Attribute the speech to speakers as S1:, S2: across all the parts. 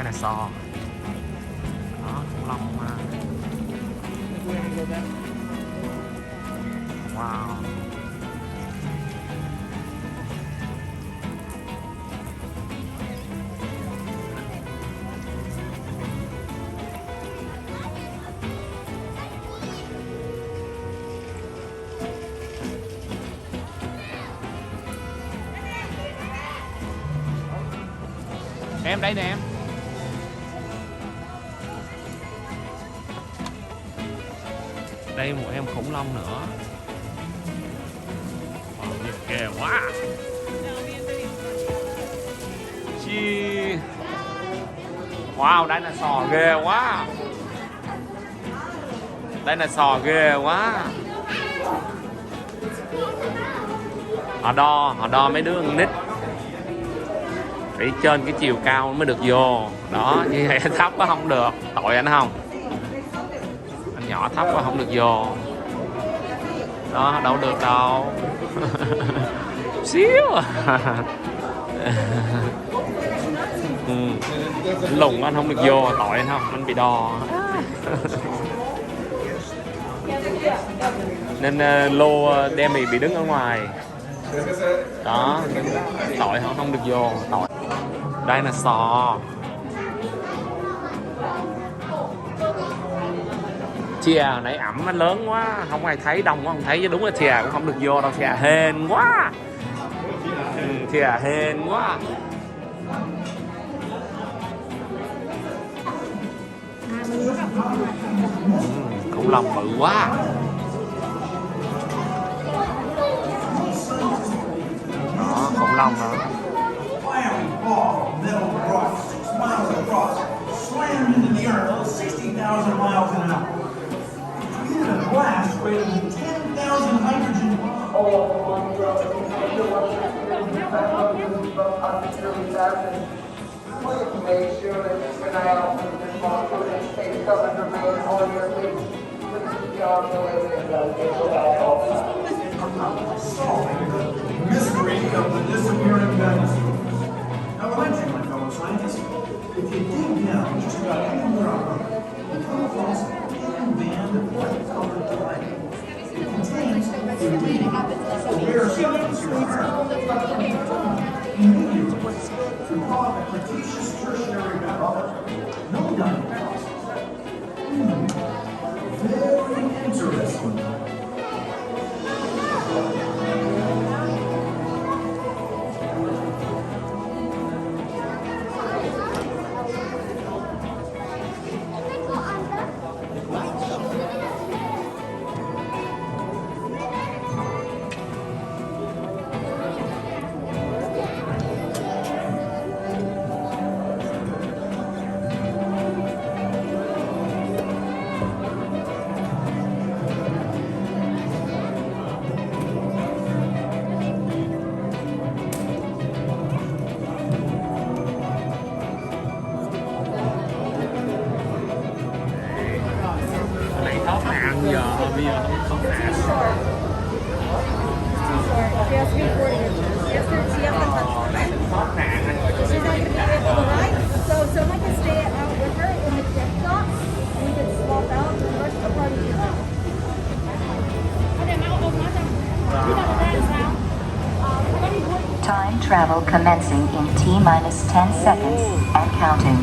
S1: dinosaur. Đó, khủng long mà. Wow. Em đây nè em. Đây một em khủng long nữa. Wow, ghê quá. Chi. Wow, dinosaur ghê quá. Dinosaur ghê quá. Họ đo mấy đứa con nít. Phải trên cái chiều cao mới được vô. Đó, như vậy thấp quá không được. Tội anh không? Anh nhỏ thấp quá không được vô. Đó, đâu được đâu. Xíu à. Anh lùn anh không được vô. Tội anh không? Anh bị đo. Nên lô Demi bị đứng ở ngoài. Đó, tội họ không được vô. Tội. Dinosaur. Thia nãy ẩm nó lớn quá, không ai thấy, đông quá không thấy, chứ đúng là Thia cũng không được vô đâu. Thia hên quá. Thia hên quá. Khủng long bự quá. Đó, khủng long nữa.
S2: Slammed into the earth at 60,000 miles an hour. Created a blast greater than 10,000 hydrogen
S3: Make sure that you can out the sponsor and stay covered to remain on your feet.
S2: solving the mystery of the disappearing dinosaurs. Now imagine, my fellow scientists, if you dig down just about anywhere on Earth, you come across a thin band of light-colored clay. It contains a rare substance here on Earth. Immediately, throughout the Cretaceous Tertiary era, no dinosaurs. Very interesting.
S1: Giờ bây giờ không hạn. Thoát nạn anh ngồi chỗ này.
S4: So someone can stay out with her in the gift shop. We can swap out the rest of the party.
S5: Time travel commencing in T-minus 10 seconds and counting.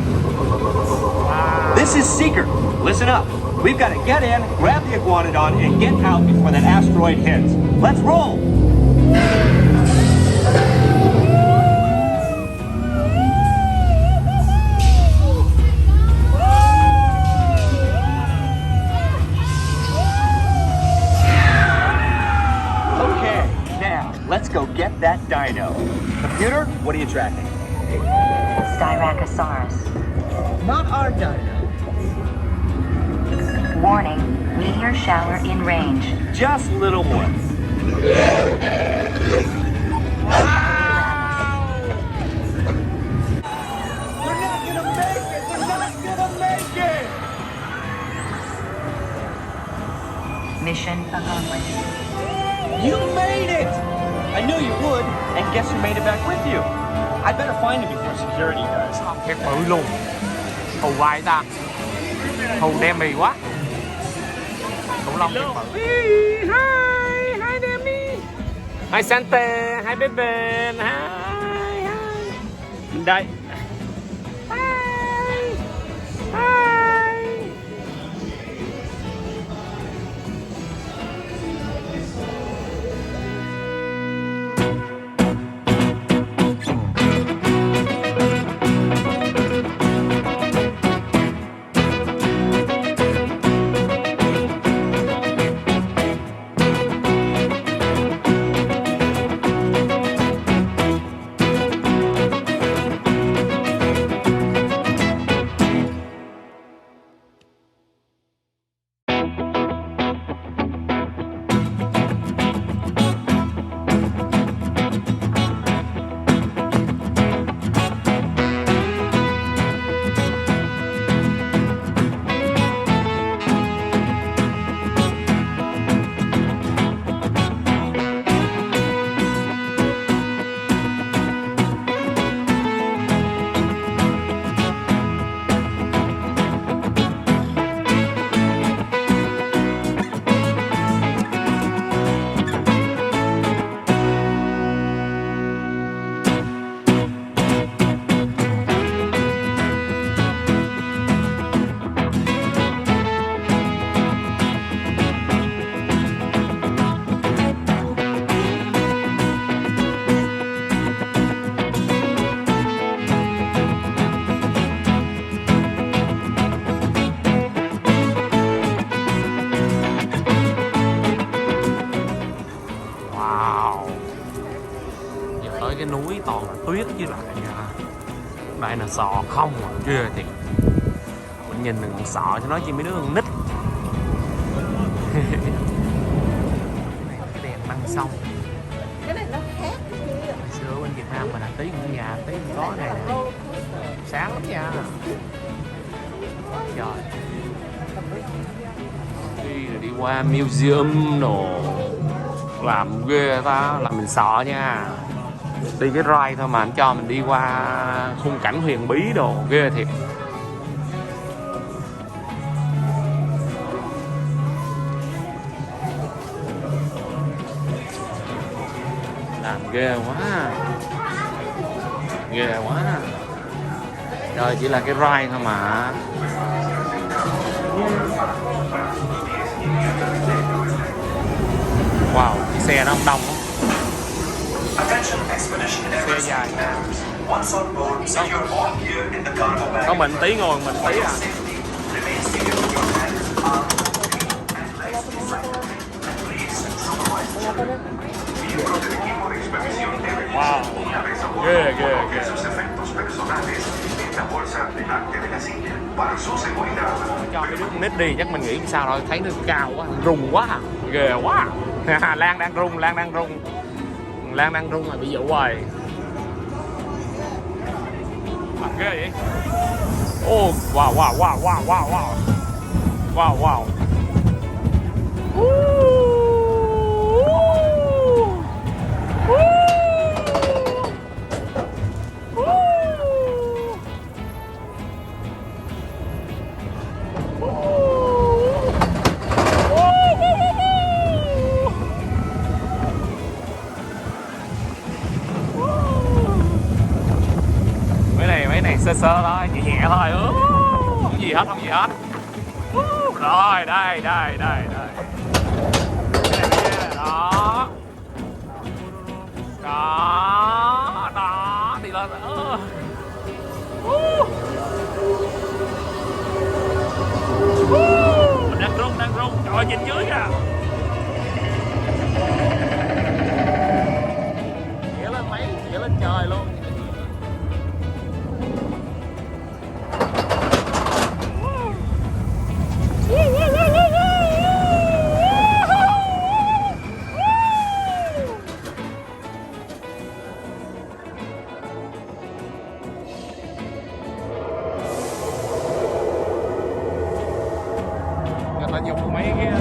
S6: This is Seeker. Listen up. We've got to get in, grab the iguanodon, and get out before that asteroid hits. Let's roll! Okay, now, let's go get that dino. Computer, what are you tracking?
S5: Styracosaurus.
S6: Not our dino.
S5: Warning, meteor shower in range.
S6: Just little one.
S5: Mission accomplished.
S6: You made it! I knew you would, and guess who made it back with you? I better find him before security does.
S1: Cái bự luôn. Thù vai ta. Thù Demi quá. Khủng long tuyệt vời. Hi Demi. Hi Santa. Hi baby. Hi. Mình đây. Hi. Cái núi toàn là tuyết với lại đây là sò không à, ghê thiệt. Mình nhìn đừng sợ cho nó chi mấy đứa con nít. Cái đèn băng sông.
S4: Cái này nó khác cái kia.
S1: Hồi xưa bên Việt Nam mình là tí ở nhà tí có này nè. Sáng lắm nha. Trời. Đi qua museum đồ làm ghê ta, làm mình sợ nha. Đi cái ride thôi mà anh cho mình đi qua khung cảnh huyền bí đồ ghê thiệt. Làm ghê quá. Ghê quá. Trời, chỉ là cái ride thôi mà. Wow, cái xe nó không đông không? Xe dài nha. Có mình tí ngồi mình tí à. Wow, ghê ghê ghê. Cho mấy đứa con nít đi chắc mình nghĩ sao rồi, thấy nó cao quá, rung quá, ghê quá. Lan đang rung, Lan đang rung. Lan đang rung rồi, bị dụ rồi. Ghê vậy. Oh, wow, wow, wow, wow, wow, wow. Wow, wow. Sơ sơ thôi, nhẹ nhẹ thôi. Không gì hết, không gì hết. Rồi, đây. Đó. Đó, đi lên. Đang rung. Trời, nhìn dưới kìa. Chĩa lên trời luôn. Người ta dùng mấy cái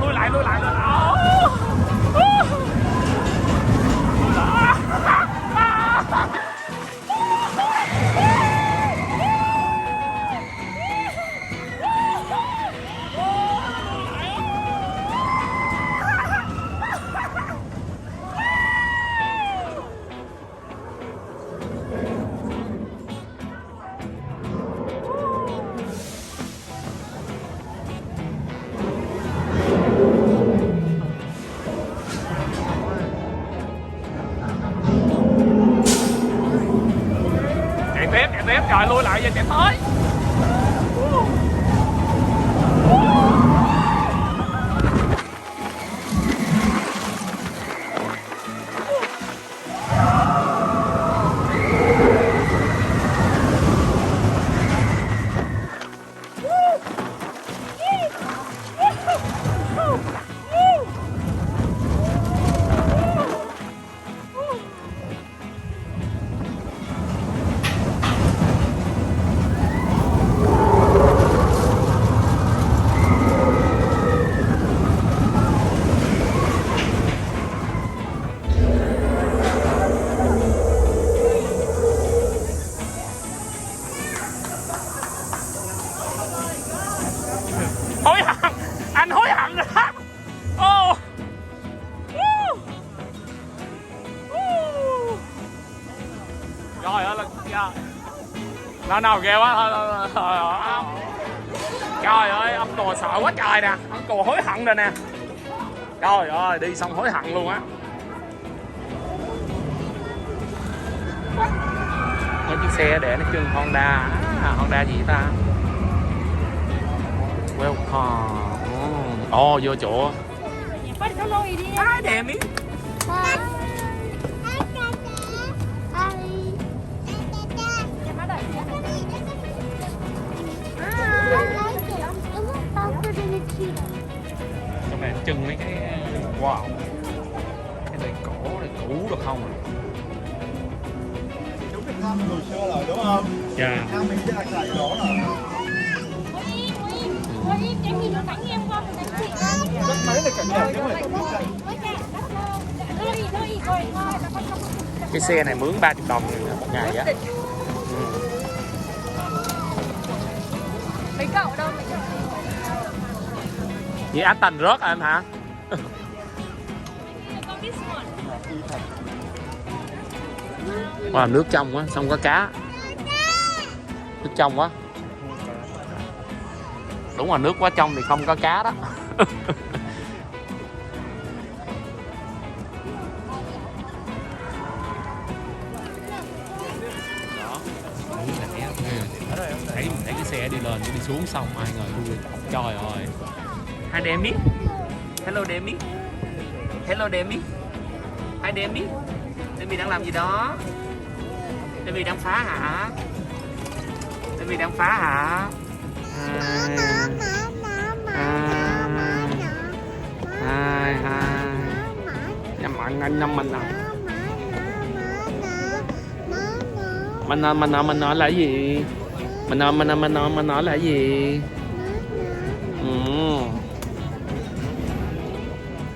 S1: lùi lại tiếp, trời lui lại giờ chạy tới. Hối hận, anh hối hận rồi đó. Ô. Trời ơi là nào ghê quá thôi. Trời ơi ông cò sợ quá trời nè, ông cò hối hận rồi nè. Trời ơi đi xong hối hận luôn á. Có chiếc xe để nó chừng Honda. Honda gì ta? Welcome. Vô chỗ. Ai đẹp ý. Trong này chừng mấy cái wow. Cái này cổ này cũ được không à?
S2: Chú Việt Nam mình hồi xưa rồi đúng không?
S1: Dạ.
S2: Việt Nam mình sẽ đặt lại đó rồi. Rất mấy là cảnh đẹp chứ mày không biết đây.
S1: Cái xe này mướn 30 đồng một ngày á.
S4: Mấy cậu đâu mấy cậu?
S1: Vậy anh Thành rớt anh hả? Wow, nước trong quá, xong có cá. Nước trong quá. Đúng rồi, nước quá trong thì không có cá đó. Thấy cái xe đi lên đi xuống xong ai ngờ đuôi. Trời ơi. Hi Demi. Hello Demi. Hello Demi. Hi Demi. Demi đang làm gì đó? Demi đang phá hả? Demi đang phá hả? Hai nhắm anh nhắm mình à? Mình nói là gì? Mình nói là gì?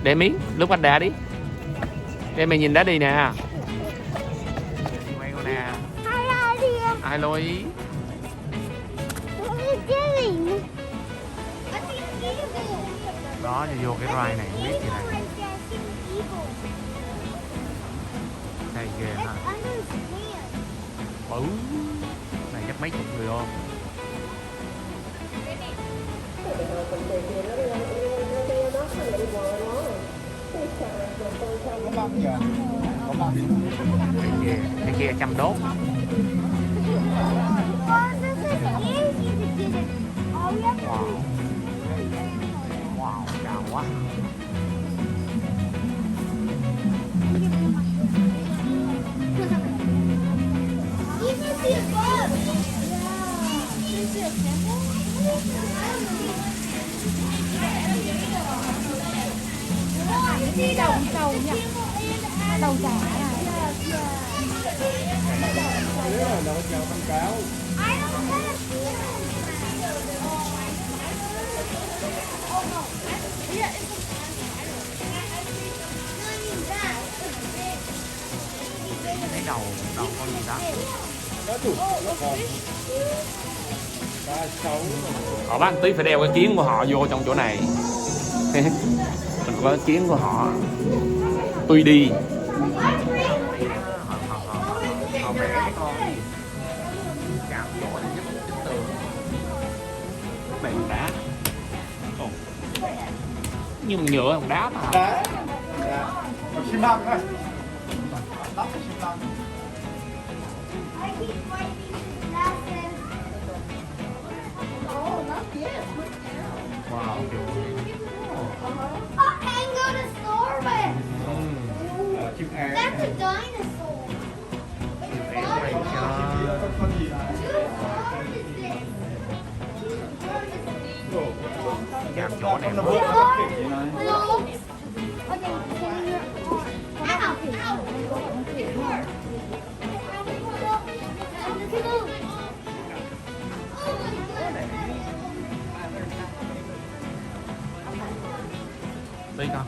S1: Để miếng lúc anh đá đi. Để mày nhìn đá đi nè. Quay cô nè. Hello ý. Đó vô cái ride này không biết gì này. Đây ghê hả? Bự. Này chắc mấy chục người ôm.
S2: Có băng kìa. Có băng.
S1: Cái kia chăm đốt. Wow, cao quá.
S4: Đi đầu nhỉ? Đầu giả này.
S2: Đấy là nó chào quảng cáo.
S1: Thấy đầu con gì đó.
S2: Nó chủ nó còn 36.
S1: Họ bác tí phải đeo cái kiến của họ vô trong chỗ này. Mình có cái kiến của họ. Tuy đi. Họ vẽ cái con gì? Cạo chỗ này với một tường. Này bằng đá. Nhưng mà nhựa bằng đá mà.
S2: Đá. Còn xi măng này. Lắp xi măng.
S1: chỗ đẹp quá.
S4: Hello. Okay, can you
S1: Tí con.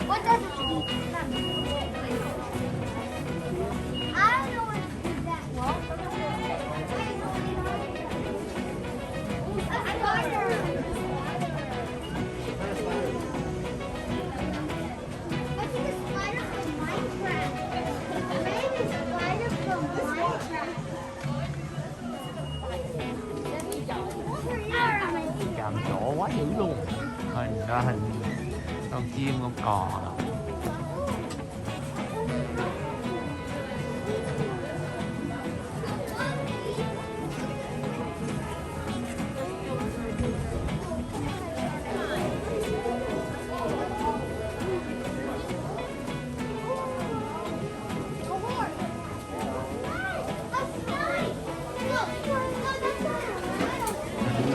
S4: What does it mean? I don't know what it means that well. A spider. I think a spider from Minecraft. Maybe a spider from Minecraft.
S1: Chạm chỗ quá dữ luôn. Hình ra hình con chim con cò đâu.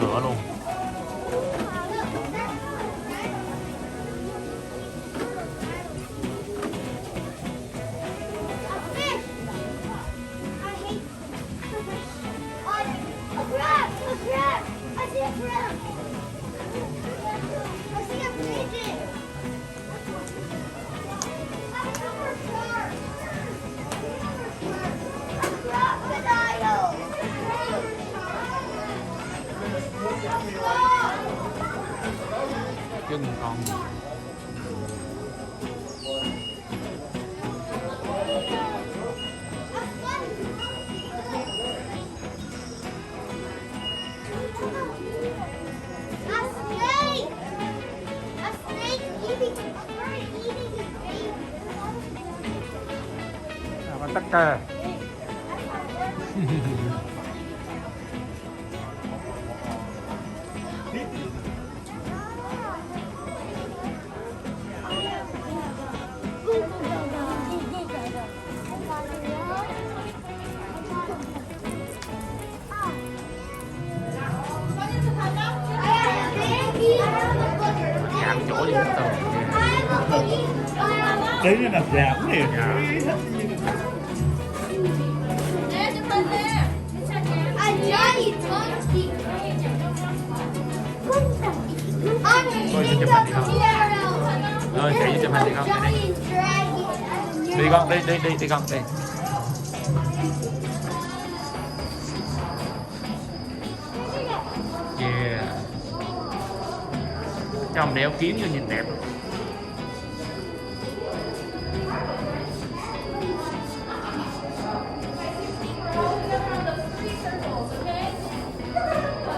S1: Ngựa luôn. Chân con gì? Con tắc kè. Chạm chỗ gì hết rồi.
S7: Đấy là giảm liền.
S1: Thôi chị chụp hình đi con. Rồi chạy chụp hình đi con. Đi con, đi con, đi. Yeah. Chồng đeo kiếm vô nhìn đẹp.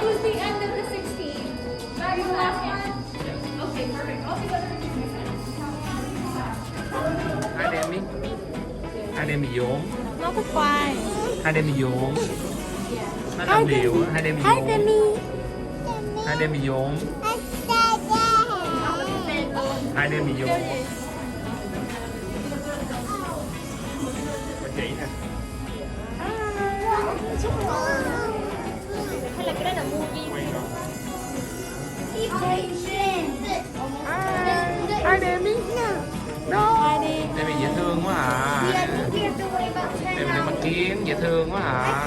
S4: Who's the end of the 16? Are you the last one? Okay, perfect. I'll see whether we can do that.
S1: Hai đem đi. Hai đem bị vốn.
S8: Nó có khoai.
S1: Hai đem bị vốn. Nó làm điều á, hai đem bị vốn. Hai đem bị vốn. Hai đem bị vốn. Bà chị nè.
S8: Hay là cái đó là mua gì?
S1: Hai đem đi.
S8: Ai đi?
S1: Đem bị dễ thương quá à. Đem bị mắt kiến dễ thương quá à.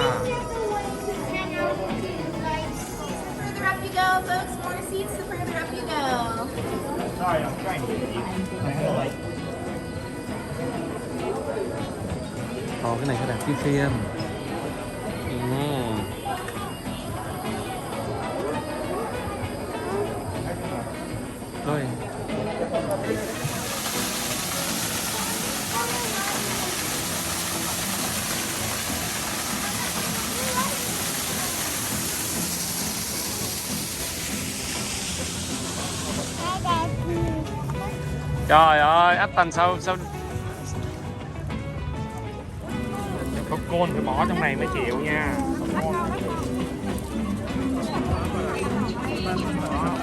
S8: Further up you go, folks. More seats, the further up you go.
S7: Sorry, I'm trying to get you.
S1: Cái này có đặt chiếu phim. Rồi. Trời ơi, ách tành sao popcorn phải bỏ trong này mới chịu nha.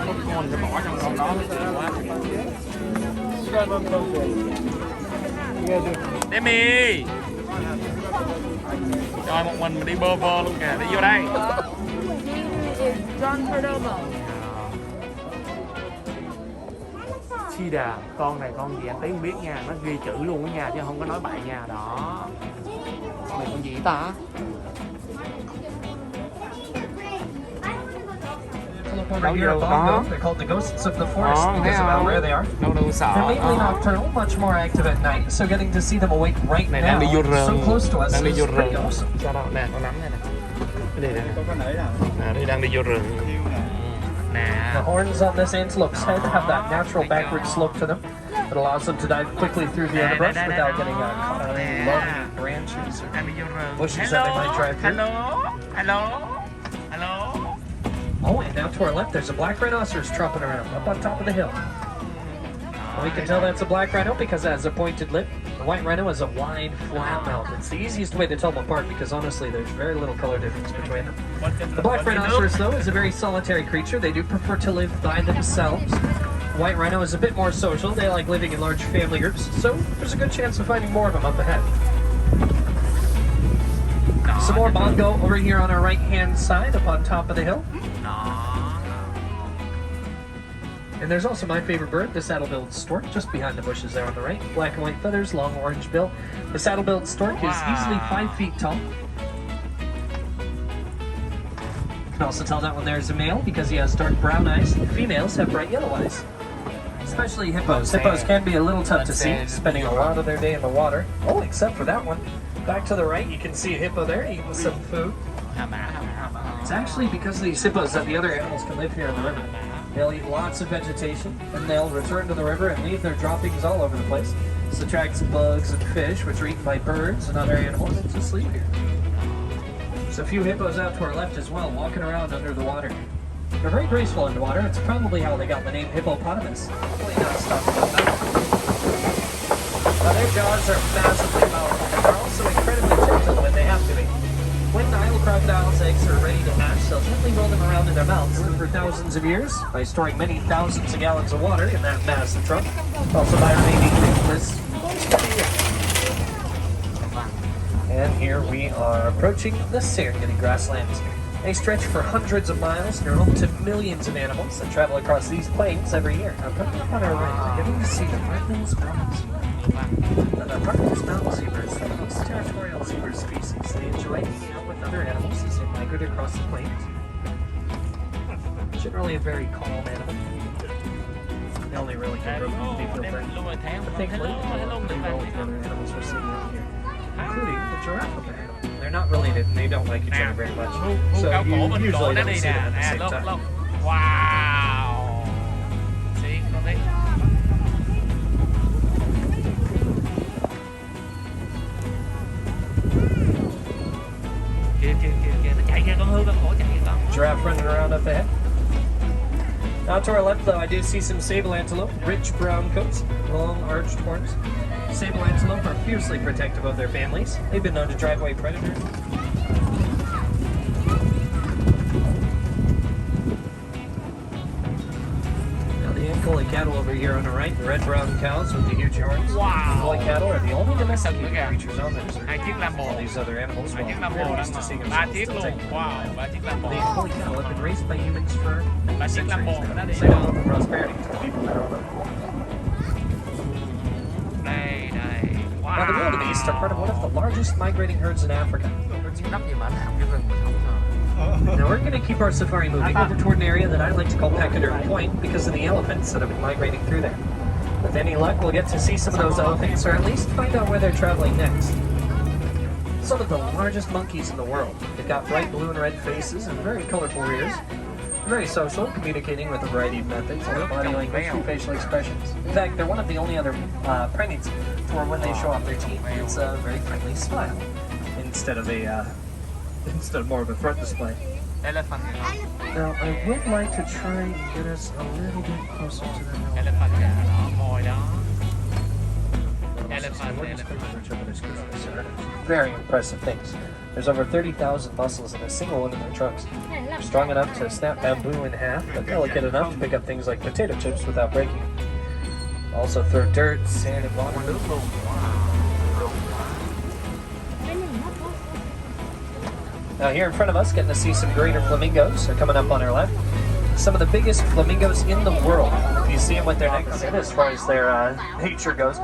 S1: Popcorn phải bỏ trong con đó mới chịu quá. Demi. Trời, một mình đi bơ vơ luôn kìa, đi vô đây. Cheetah, con này con gì anh tí không biết nha, nó ghi chữ luôn đó nha, chứ không có nói bậy nha. Đó, con này con gì ta?
S2: Over here at Bongo, they're called the ghosts of the forest because of how rare they are.
S1: Đâu đâu sợ.
S2: They're mainly nocturnal, much more active at night, so getting to see them awake right
S1: Này đang đi vô
S2: now,
S1: rừng,
S2: so close to us,
S1: đang đi
S2: is
S1: vô
S2: pretty
S1: rừng.
S2: awesome.
S1: Sao đâu? Nè, con nắm đây nè. Cái gì đây nè?
S7: Có cái nãy nào?
S1: Đây đang đi vô rừng. Nè.
S2: The horns on this antelope's head have that natural backward slope to them that allows them to dive quickly through the underbrush without getting caught on any low branches or
S1: Đang đi vô rừng.
S2: bushes that they might drive through.
S1: Hello. Hello.
S2: Oh, and now to our left, there's a black rhinoceros tromping around up on top of the hill. We can tell that's a black rhino because it has a pointed lip. The white rhino has a wide, flat mouth. It's the easiest way to tell them apart because honestly, there's very little color difference between them. The black rhinoceros, though, is a very solitary creature. They do prefer to live by themselves. The white rhino is a bit more social. They like living in large family groups, so there's a good chance of finding more of them up ahead. Some more bongo over here on our right-hand side up on top of the hill. And there's also my favorite bird, the saddle-billed stork, just behind the bushes there on the right. Black and white feathers, long orange bill. The saddle-billed stork is easily 5 feet tall. You can also tell that one there's a male because he has dark brown eyes. Females have bright yellow eyes. Especially hippos. Hippos can be a little tough to see, spending a lot of their day in the water. Oh, except for that one. Back to the right, you can see a hippo there eating some food. It's actually because of these hippos that the other animals can live here in the river. They'll eat lots of vegetation, and they'll return to the river and leave their droppings all over the place. This attracts bugs and fish, which are eaten by birds and other animals that just sleep here. There's a few hippos out to our left as well, walking around under the water. They're very graceful underwater. It's probably how they got the name hippopotamus. Hopefully not stuck about that. Now their jaws are massively powerful, but they're also incredibly gentle when they have to be. When Nile crocodiles' eggs are ready to hatch, they'll gently roll them around in their mouths for thousands of years by storing many thousands of gallons of water in that massive trunk. Also by remaining leafless most of the year. And here we are approaching the Serengeti grasslands. They stretch for hundreds of miles and are home to millions of animals that travel across these plains every year. Now, coming up on our right, we're getting to see the Martins mountain zebra. Now, the Martins mountain zebra is the most territorial zebra species. They enjoy hanging out with other animals as they migrate across the plains. Generally a very calm animal. They only really can grow from people friends. But thankfully, they get along pretty well with the other animals we're seeing out here, including the giraffe up ahead. They're not related and they don't like each other very much. So you usually don't see them at the same time.
S1: Wow. See, con thấy. Kìa, nó chạy kìa, con hươu con cổ chạy kìa con.
S2: Giraffe running around up ahead. Now to our left, though, I do see some sable antelope, rich brown coats, long arched horns. Sable antelope are fiercely protective of their families. They've been known to drive away predators. Now the Ankole cattle over here on the right, the red-brown cows with the huge horns.
S1: Wow.
S2: Ankole cattle are the only domesticated creatures on this earth.
S1: Hai chiếc lam bồ.
S2: All these other animals,
S1: Hai chiếc lam
S2: well,
S1: bồ
S2: we're
S1: đó
S2: used to seeing
S1: mà.
S2: them
S1: 3
S2: still
S1: chiếc luôn.
S2: take.
S1: Wow, 3 chiếc lam bồ.
S2: The Ankole cattle have been raised by humans for
S1: Ba chiếc lam bồ
S2: centuries
S1: đó
S2: now.
S1: đi.
S2: They offer prosperity to the people that own them.
S1: Đây, đây. Wow.
S2: Now, the wildebeest are part of one of the largest migrating herds in Africa. Now, we're going to keep our safari moving over toward an area that I like to call Peckadur Point because of the elephants that have been migrating through there. With any luck, we'll get to see some of those elephants, or at least find out where they're traveling next. Some of the largest monkeys in the world. They've got bright blue and red faces and very colorful rears. Very social, communicating with a variety of methods, like body language and facial expressions. In fact, they're one of the only other primates for when they show off their teeth, it's a very friendly smile instead of more of a front display.
S1: Elephant.
S2: Now, I would like to try and get us a little bit closer to them.
S1: Elephant kìa, đó, mồi đó. Elephant.
S2: Very impressive things. There's over 30,000 muscles in a single one of their trunks. They're strong enough to snap bamboo in half, but delicate enough to pick up things like potato chips without breaking them.
S9: Also throw dirt, sand, and water.
S1: Nước luôn.
S9: Now here in front of us, getting to see some greater flamingos. They're coming up on our left. Some of the biggest flamingos in the world. You see them with their necks in as far as their nature goes.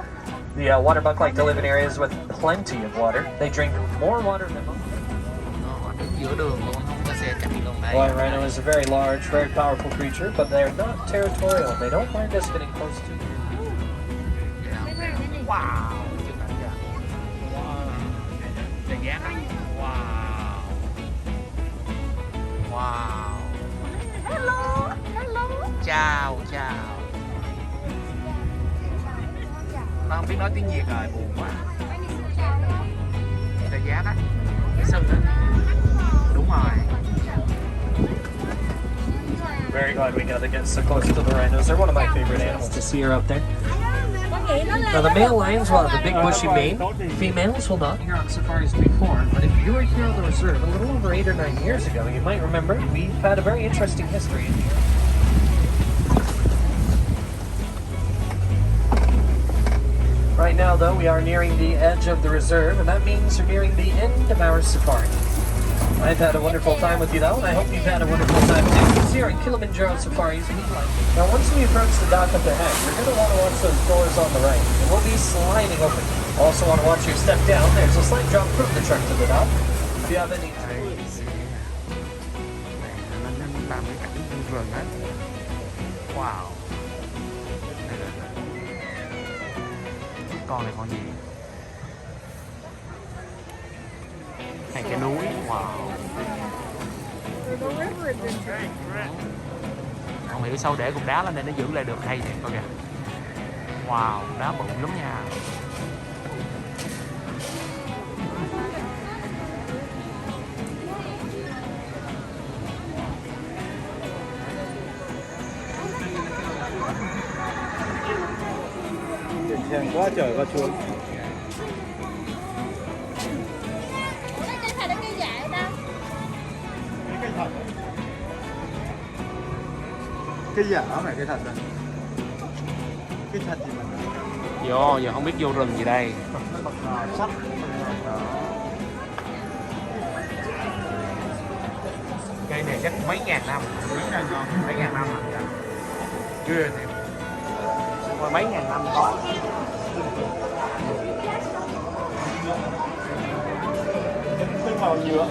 S9: The water buck like to live in areas with plenty of water. They drink more water than most.
S1: Giữa đường luôn, không có xe chạy luôn đây.
S9: White rhino is a very large, very powerful creature, but they're not territorial. They don't mind us getting close to them.
S1: Wow. Wow. Để giác á. Wow. Wow.
S4: Hello, hello.
S1: Chào, chào. Nó không biết nói tiếng Việt rồi, buồn quá. Để giác á. Cái sừng á. Đúng rồi.
S9: Very glad we got to get so close to the rhinos. They're one of my favorite animals to see her up there. Now the male lions will have a big bushy mane. Females will not. Here on safaris before, but if you were here on the reserve a little over 8 or 9 years ago, you might remember we've had a very interesting history. Right now, though, we are nearing the edge of the reserve, and that means we're nearing the end of our safari. I've had a wonderful time with you, though, and I hope you've had a wonderful time too. Here at Kilimanjaro Safaris, we like it. Now, once we approach the dock up ahead, you're going to want to watch those doors on the right. They will be sliding open. Also want to watch your step down. There's a slight drop from the truck to the dock. If you have any...
S1: Nó làm cái cảnh rừng á. Wow. Con này con gì? Hay cái núi. Wow. Không hiểu sao để cục đá lên đây nó giữ lại được hay vậy coi kìa. Wow, đá bự lắm nha.
S7: Thiên quá trời quá chuối.
S4: Cái này nó cây dại đâu?
S7: Cây thật. Cái giả phải cây thật rồi. Cái thật thì mình
S1: Vô, giờ không biết vô rừng gì đây.
S7: sắt.
S1: Cây này chắc mấy ngàn năm. Mấy ngàn năm à? Chưa thì mấy ngàn năm có.
S7: Cái màu nhựa.